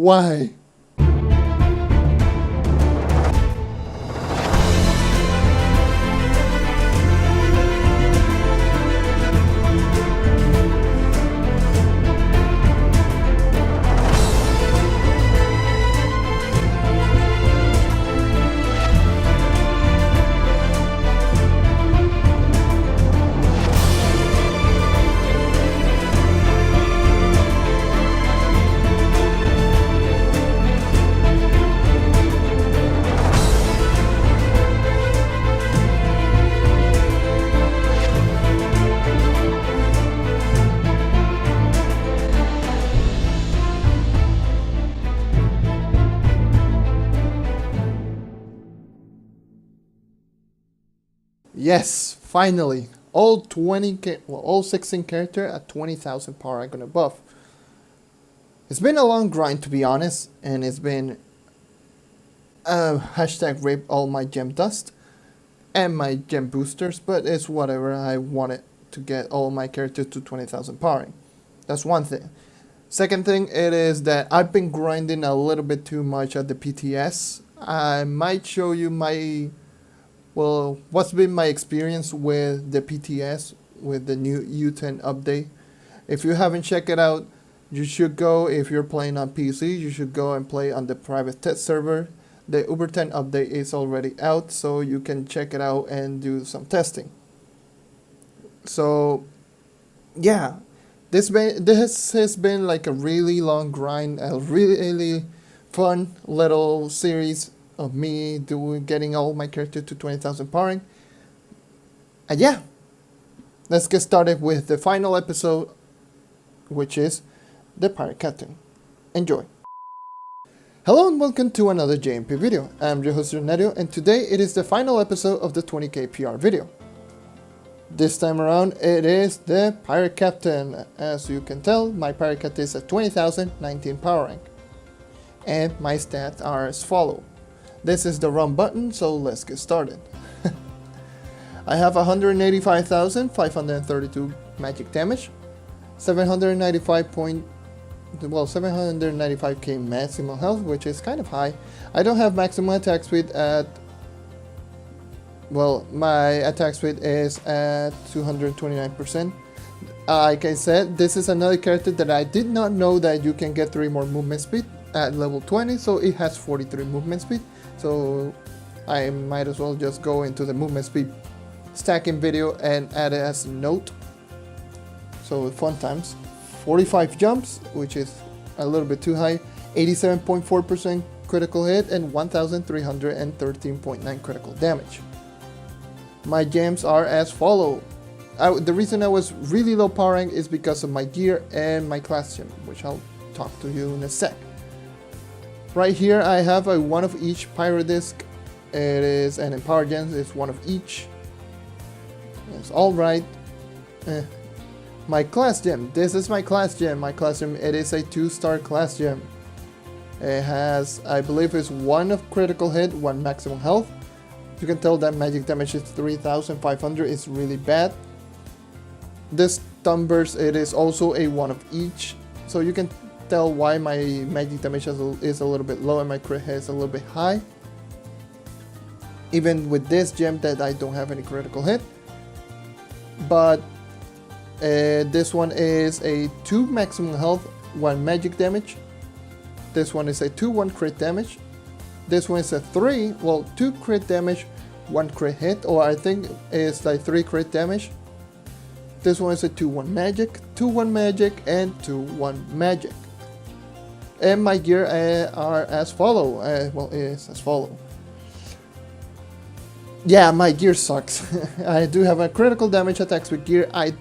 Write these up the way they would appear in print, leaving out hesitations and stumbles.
Why? Yes, finally, all 16 character at 20,000 power icon above. It's been a long grind, to be honest, and it's been hashtag rape all my gem dust and my gem boosters, but it's whatever. I wanted to get all my characters to 20,000 powering. That's one thing. Second thing, it is that I've been grinding a little bit too much at the PTS. I might show you what's been my experience with the PTS with the new U10 update. If you haven't checked it out, you should go. If you're playing on PC, you should go and play on the private test server. The Uber 10 update is already out, so you can check it out and do some testing. So yeah, this has been like a really long grind, a really fun little series of me getting all my characters to 20,000 powering. And yeah, let's get started with the final episode, which is the Pirate Captain. Enjoy. Hello and welcome to another JNP video. I'm your host JonNario, and today it is the final episode of the 20k PR video. This time around it is the Pirate Captain. As you can tell, my Pirate Captain is at 20,019 power rank. And my stats are as follow. This is the run button, so let's get started. I have 185,532 magic damage, 795k maximum health, which is kind of high. I don't have maximum attack speed at, my attack speed is at 229%. Like I said, this is another character that I did not know that you can get 3 more movement speed at level 20, so it has 43 movement speed. So I might as well just go into the movement speed stacking video and add it as a note. So fun times. 45 jumps, which is a little bit too high, 87.4% critical hit, and 1,313.9 critical damage. My gems are as follow. The reason I was really low power rank is because of my gear and my class gem, which I'll talk to you in a sec. Right here I have a one of each pyro disc. It is an empower gems, it's one of each. It's alright. My class gem, this is my class gem. My class gem, it is a 2-star class gem. It has, I believe it's 1 of critical hit, 1 maximum health. You can tell that magic damage is 3,500, it's really bad. This stun burst, it is also a 1 of each. So you can tell why my magic damage is a little bit low and my crit hit is a little bit high. Even with this gem that I don't have any critical hit. But this one is a 2 maximum health, 1 magic damage. This one is a 2-1 crit damage. This one is a 2 crit damage, 1 crit hit, or I think it's like 3 crit damage. This one is a 2-1 magic, 2-1 magic, and 2-1 magic. And my gear are as follow. It is as follow. Yeah, my gear sucks. I do have a critical damage attacks with gear. I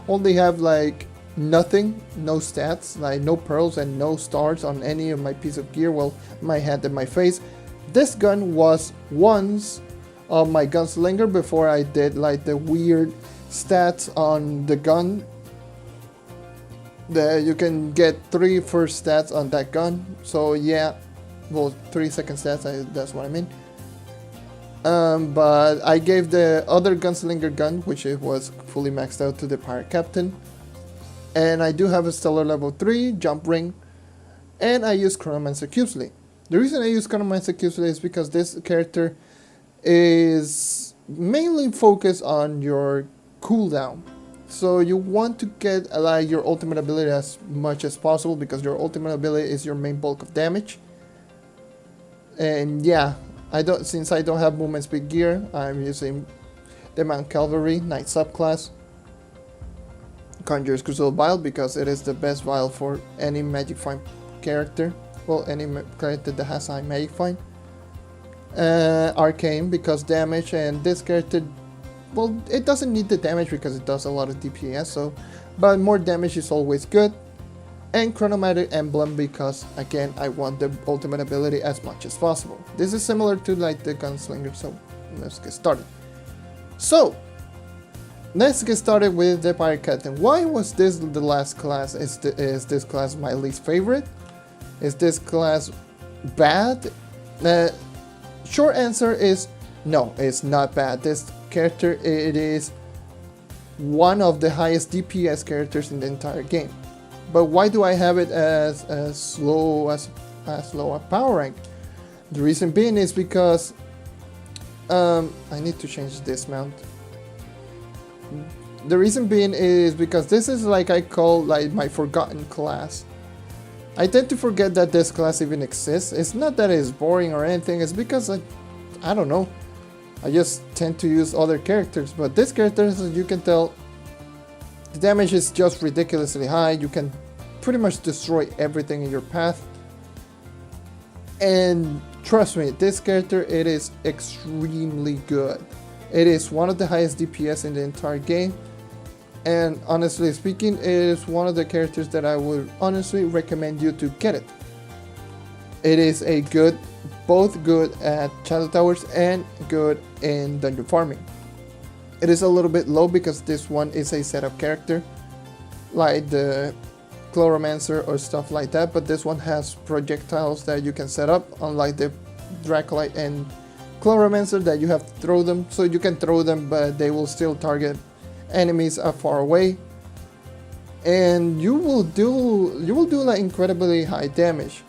only have like nothing, no stats, like no pearls and no stars on any of my piece of gear. Well, my head and my face. This gun was once on my gunslinger before I did like the weird stats on the gun. You can get 3 first stats on that gun. So yeah, 3 second stats, that's what I mean. But I gave the other gunslinger gun, which it was fully maxed out, to the Pirate Captain. And I do have a stellar level 3 jump ring. and I use Chronomancer Cubesly. The reason I use Chronomancer Cubesly is because this character is mainly focused on your cooldown. So you want to get like your ultimate ability as much as possible, because your ultimate ability is your main bulk of damage. And yeah, since I don't have movement speed gear, I'm using the Mount Calvary Knight subclass. Conjurer's Crucible Vial, because it is the best vial for any Magic Find character. Well, any character that has high Magic Find. Arcane, because damage, and this character, well, it doesn't need the damage because it does a lot of DPS, so, but more damage is always good. And Chronomatic Emblem, because again, I want the ultimate ability as much as possible. This is similar to like the Gunslinger, so let's get started. So let's get started with the Pirate Captain. Why was this the last class? Is this class my least favorite? Is this class bad? Short answer is no, it's not bad. This character, it is one of the highest DPS characters in the entire game. But why do I have it as low a power rank? The reason being is because I need to change this mount. The reason being is because this is like I call like my forgotten class. I tend to forget that this class even exists. It's not that it's boring or anything, it's because I don't know. I just tend to use other characters, but this character, as you can tell, the damage is just ridiculously high. You can pretty much destroy everything in your path. And trust me, this character, it is extremely good. It is one of the highest DPS in the entire game. And honestly speaking, it is one of the characters that I would honestly recommend you to get it. It is a good, both good at Shadow Towers and good in dungeon farming. It is a little bit low because this one is a setup character, like the Chloromancer or stuff like that, but this one has projectiles that you can set up, unlike the Dracolite and Chloromancer that you have to throw them. So you can throw them, but they will still target enemies are far away, and you will do like incredibly high damage.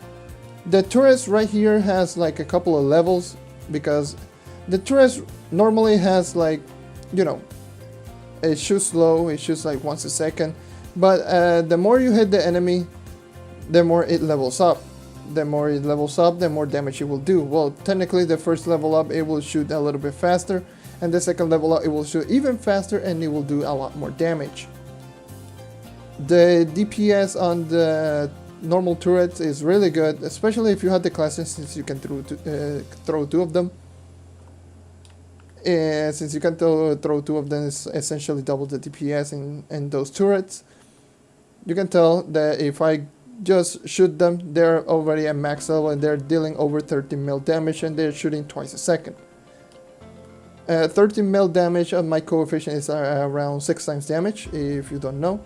The turret right here has like a couple of levels, because the turret normally has like, you know, it shoots slow, it shoots like once a second, but the more you hit the enemy, the more it levels up. The more it levels up, the more damage it will do. Well, technically the first level up, it will shoot a little bit faster, and the second level up, it will shoot even faster, and it will do a lot more damage. The DPS on the normal turrets is really good, especially if you have the classes, since you can throw two of them. Since you can throw two of them, it's essentially double the DPS in those turrets. You can tell that if I just shoot them, they're already at max level, and they're dealing over 13 mil damage, and they're shooting twice a second. 13 mil damage on my coefficient is around 6 times damage, if you don't know.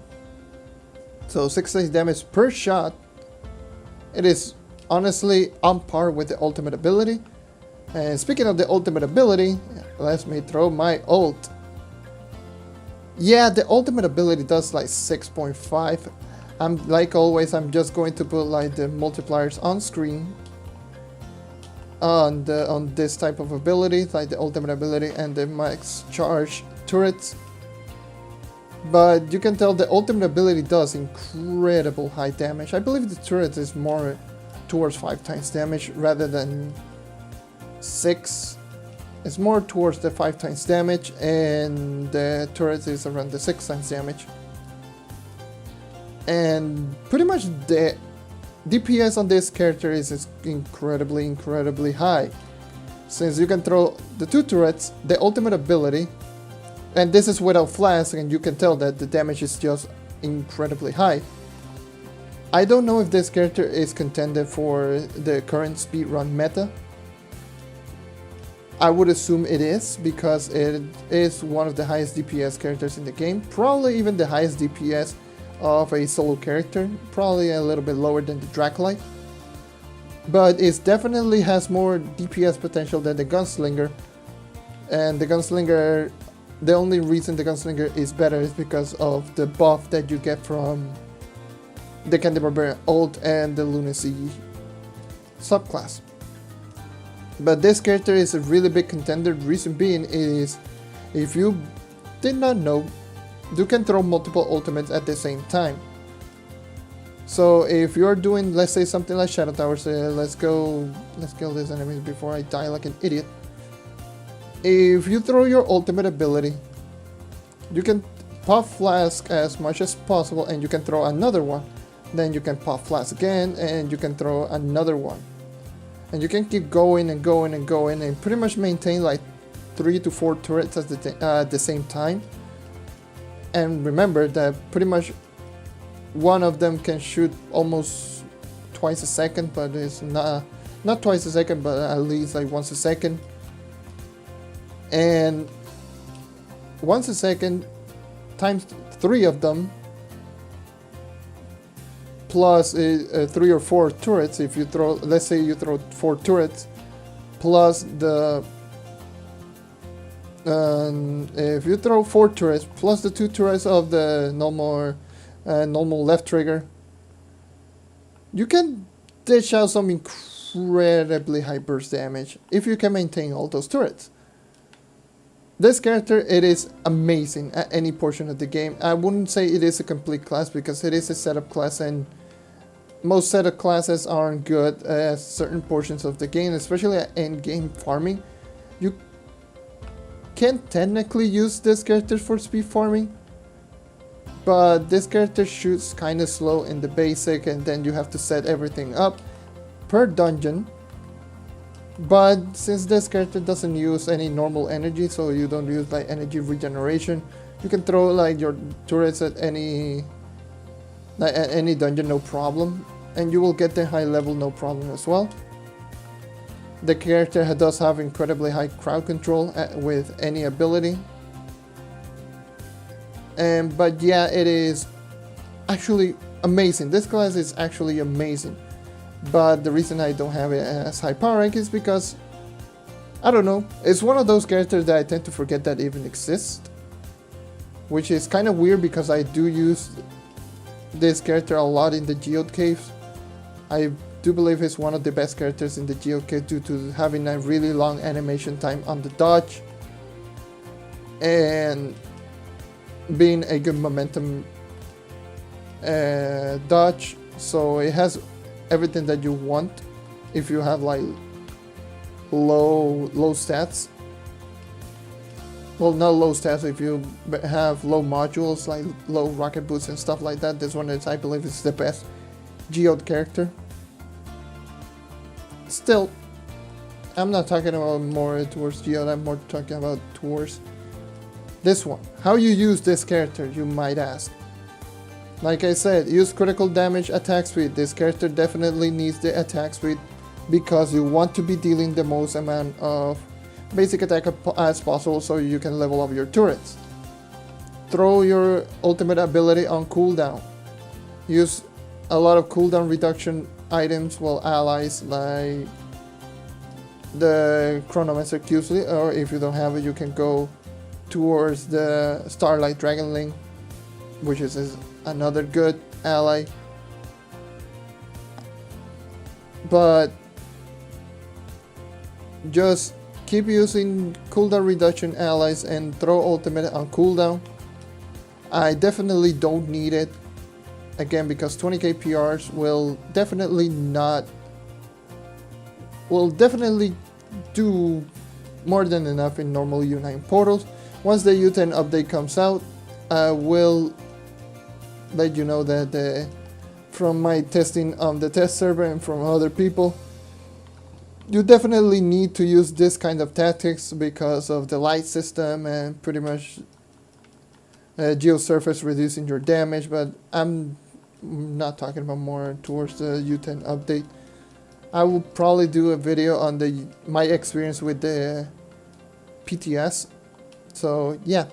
So 6 times damage per shot. It is honestly on par with the ultimate ability. And speaking of the ultimate ability, let me throw my ult. Yeah, the ultimate ability does like 6.5. I'm like always, I'm just going to put like the multipliers on screen on this type of ability, like the ultimate ability and the max charge turrets. But you can tell the ultimate ability does incredible high damage. I believe the turret is more towards 5 times damage rather than 6. It's more towards the 5 times damage, and the turret is around the 6 times damage. And pretty much the DPS on this character is incredibly high. Since you can throw the 2 turrets, the ultimate ability, and this is without flash, and you can tell that the damage is just incredibly high. I don't know if this character is contended for the current speedrun meta. I would assume it is, because it is one of the highest DPS characters in the game, probably even the highest DPS of a solo character, probably a little bit lower than the Dracolite, but it definitely has more DPS potential than the Gunslinger. And the Gunslinger, the only reason the Gunslinger is better is because of the buff that you get from the Candy Barbarian ult and the Lunacy subclass. But this character is a really big contender. Reason being is, if you did not know, you can throw multiple ultimates at the same time. So if you're doing, let's say something like Shadow Towers, let's kill this enemy before I die like an idiot. If you throw your ultimate ability, you can pop Flask as much as possible and you can throw another one. Then you can pop Flask again and you can throw another one. And you can keep going and going and going and pretty much maintain like 3 to 4 turrets at the same time. And remember that pretty much one of them can shoot almost twice a second, but it's not twice a second, but at least like once a second. And once a second times 3 of them, plus 3 or 4 turrets. If you throw, let's say you throw 4 turrets, plus the if you throw 4 turrets plus the 2 turrets of the normal left trigger, you can dish out some incredibly high burst damage if you can maintain all those turrets. This character, it is amazing at any portion of the game. I wouldn't say it is a complete class because it is a setup class, and most setup classes aren't good at certain portions of the game, especially at end game farming. You can technically use this character for speed farming, but this character shoots kind of slow in the basic, and then you have to set everything up per dungeon. But since this character doesn't use any normal energy, so you don't use like energy regeneration, you can throw like your turrets at any dungeon, no problem, and you will get the high level no problem as well. The character does have incredibly high crowd control with any ability. But yeah, it is actually amazing. This class is actually amazing. But the reason I don't have it as high power rank is because, I don't know, it's one of those characters that I tend to forget that even exists. Which is kind of weird because I do use this character a lot in the Geode Caves. I do believe he's one of the best characters in the Geode Cave due to having a really long animation time on the dodge. And being a good momentum dodge. So it has everything that you want if you have like low stats. Well, not low stats, if you have low modules like low rocket boots and stuff like that. This one is, I believe, is the best Geode character. Still, I'm not talking about more towards Geode, I'm more talking about towards this one. How you use this character, you might ask. Like I said, use critical damage attack speed. This character definitely needs the attack speed because you want to be dealing the most amount of basic attack as possible so you can level up your turrets. Throw your ultimate ability on cooldown. Use a lot of cooldown reduction items, well, allies like the Chronomancer Q-Sleeve, or if you don't have it, you can go towards the Starlight Dragonling, which is another good ally. But just keep using cooldown reduction allies and throw ultimate on cooldown. I definitely don't need it, again, because 20k PRs will definitely do more than enough in normal U9 portals. Once the U10 update comes out, I will let you know that from my testing on the test server and from other people, you definitely need to use this kind of tactics because of the light system and pretty much geosurface reducing your damage. But I'm not talking about more towards the U10 update. I will probably do a video on my experience with the PTS. So yeah,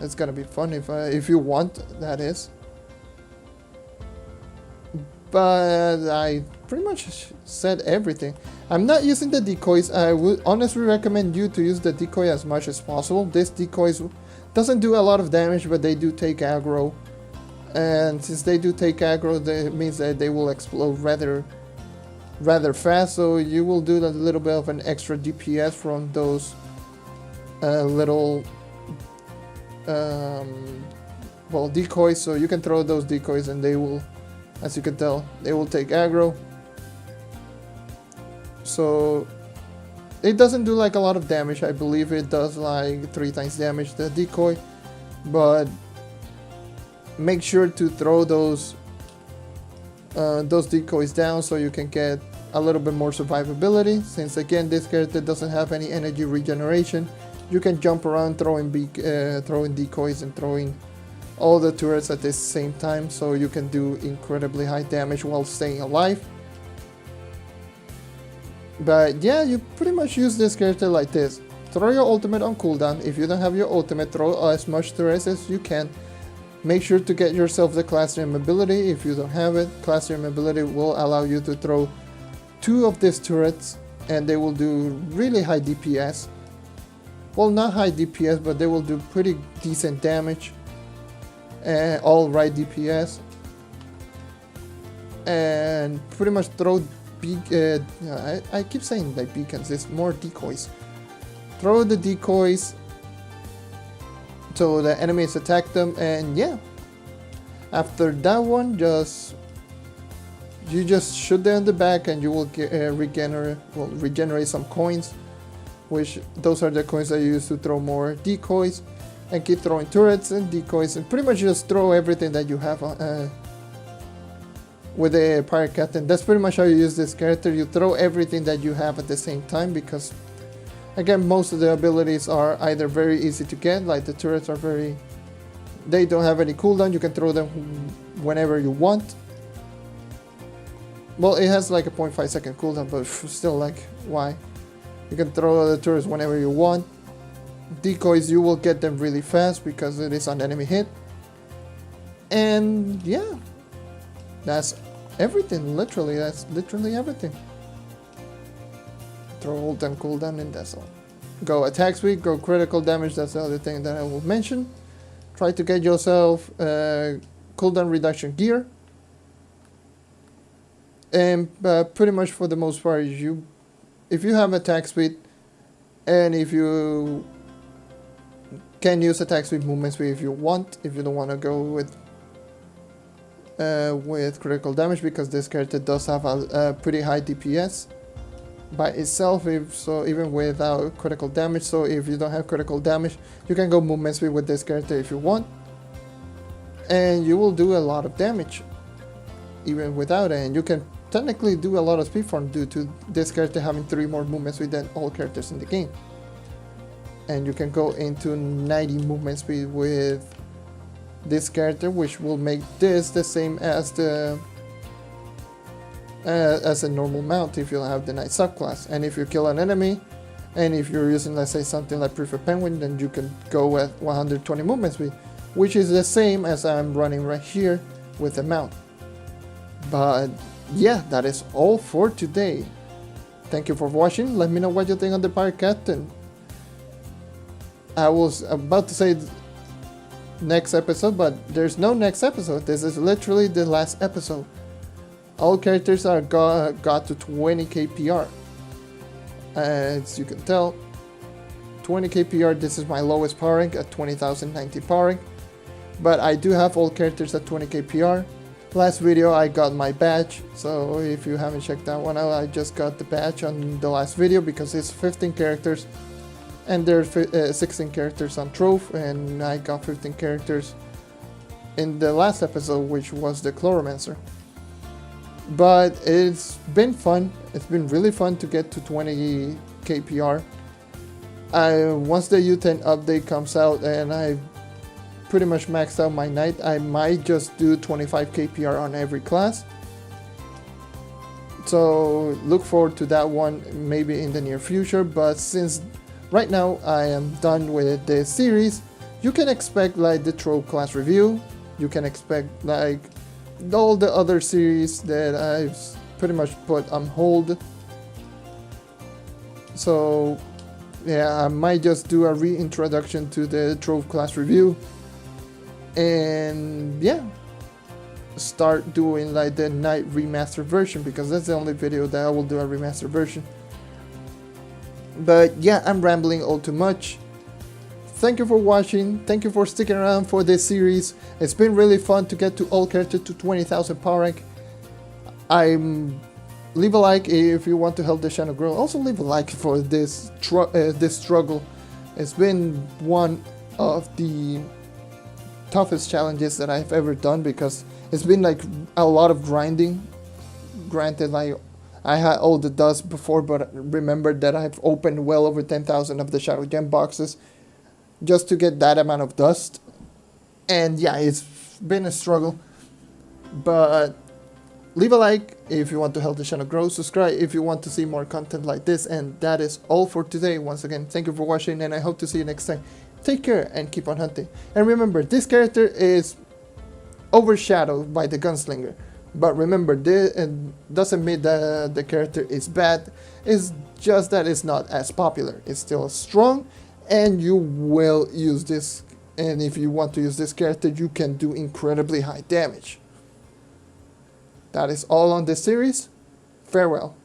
it's gonna be fun if you want, that is. But I pretty much said everything. I'm not using the decoys. I would honestly recommend you to use the decoy as much as possible. This decoys doesn't do a lot of damage, but they do take aggro And since they do take aggro, that means that they will explode rather fast, so you will do a little bit of an extra DPS from those little decoys. So you can throw those decoys and they will, as you can tell, they will take aggro. So it doesn't do like a lot of damage. I believe it does like 3 times damage, the decoy, but make sure to throw those decoys down so you can get a little bit more survivability. Since again this character doesn't have any energy regeneration, you can jump around throwing decoys and throwing all the turrets at the same time, so you can do incredibly high damage while staying alive. But yeah, you pretty much use this character like this. Throw your ultimate on cooldown. If you don't have your ultimate, throw as much turrets as you can. Make sure to get yourself the Classroom ability. If you don't have it, Classroom ability will allow you to throw 2 of these turrets and they will do really high DPS. Well, not high DPS, but they will do pretty decent damage. All right DPS. And pretty much throw I keep saying like beacons, it's more decoys. Throw the decoys so the enemies attack them, and yeah, after that one, you just shoot them in the back and you will get, regenerate some coins, which those are the coins that you use to throw more decoys, and keep throwing turrets and decoys, and pretty much just throw everything that you have with a pirate captain. That's pretty much how you use this character. You throw everything that you have at the same time, because again, most of the abilities are either very easy to get, like the turrets are they don't have any cooldown, you can throw them whenever you want. Well, it has like a 0.5 second cooldown, but still, like, why? You can throw the turrets whenever you want. Decoys, you will get them really fast because it is an enemy hit. And yeah, that's everything, literally, that's literally everything. Throw ult and cooldown, and that's all. Go attack speed, go critical damage, that's the other thing that I will mention. Try to get yourself cooldown reduction gear. And pretty much for the most part, if you have attack speed, and if you can use attack speed, movement speed if you want, if you don't want to go with critical damage, because this character does have a pretty high DPS by itself, so even without critical damage. So if you don't have critical damage, you can go movement speed with this character if you want, and you will do a lot of damage even without it. And you can technically do a lot of speed farm due to this character having 3 more movement speed than all characters in the game, and you can go into 90 movement speed with this character, which will make this the same as a normal mount if you have the Knight subclass. And if you kill an enemy, and if you're using, let's say, something like Preferred Penguin, then you can go at 120 movement speed, which is the same as I'm running right here with the mount. But yeah, that is all for today. Thank you for watching. Let me know what you think on the Pirate Captain. I was about to say next episode, but there's no next episode. This is literally the last episode. All characters are got to 20k PR. As you can tell, 20k PR, this is my lowest power rank at 20,090 power rank. But I do have all characters at 20k PR. Last video I got my badge, so if you haven't checked that one out, I just got the badge on the last video because it's 15 characters. And there's 16 characters on Trove, and I got 15 characters in the last episode, which was the Chloromancer. But it's been fun. It's been really fun to get to 20 KPR. Once the U10 update comes out and I pretty much maxed out my Knight, I might just do 25 KPR on every class. So look forward to that one maybe in the near future. But since right now I am done with this series, you can expect like the Trove class review. You can expect like all the other series that I've pretty much put on hold. So yeah, I might just do a reintroduction to the Trove class review. And yeah, start doing like the night remaster version, because that's the only video that I will do a remaster version. But yeah, I'm rambling all too much. Thank you for watching, thank you for sticking around for this series. It's been really fun to get to all characters to 20,000 power rank. Leave a like if you want to help the channel grow. Also leave a like for this struggle. It's been one of the toughest challenges that I've ever done, because it's been like a lot of grinding. Granted, I had all the dust before, but remember that I've opened well over 10,000 of the Shadow Gem boxes just to get that amount of dust. And yeah, it's been a struggle, but leave a like if you want to help the channel grow, subscribe if you want to see more content like this, and that is all for today. Once again, thank you for watching, and I hope to see you next time. Take care and keep on hunting. And remember, this character is overshadowed by the Gunslinger, but remember, this doesn't mean that the character is bad. It's just that it's not as popular. It's still strong, and you will use this, and if you want to use this character, you can do incredibly high damage. That is all on this series. Farewell.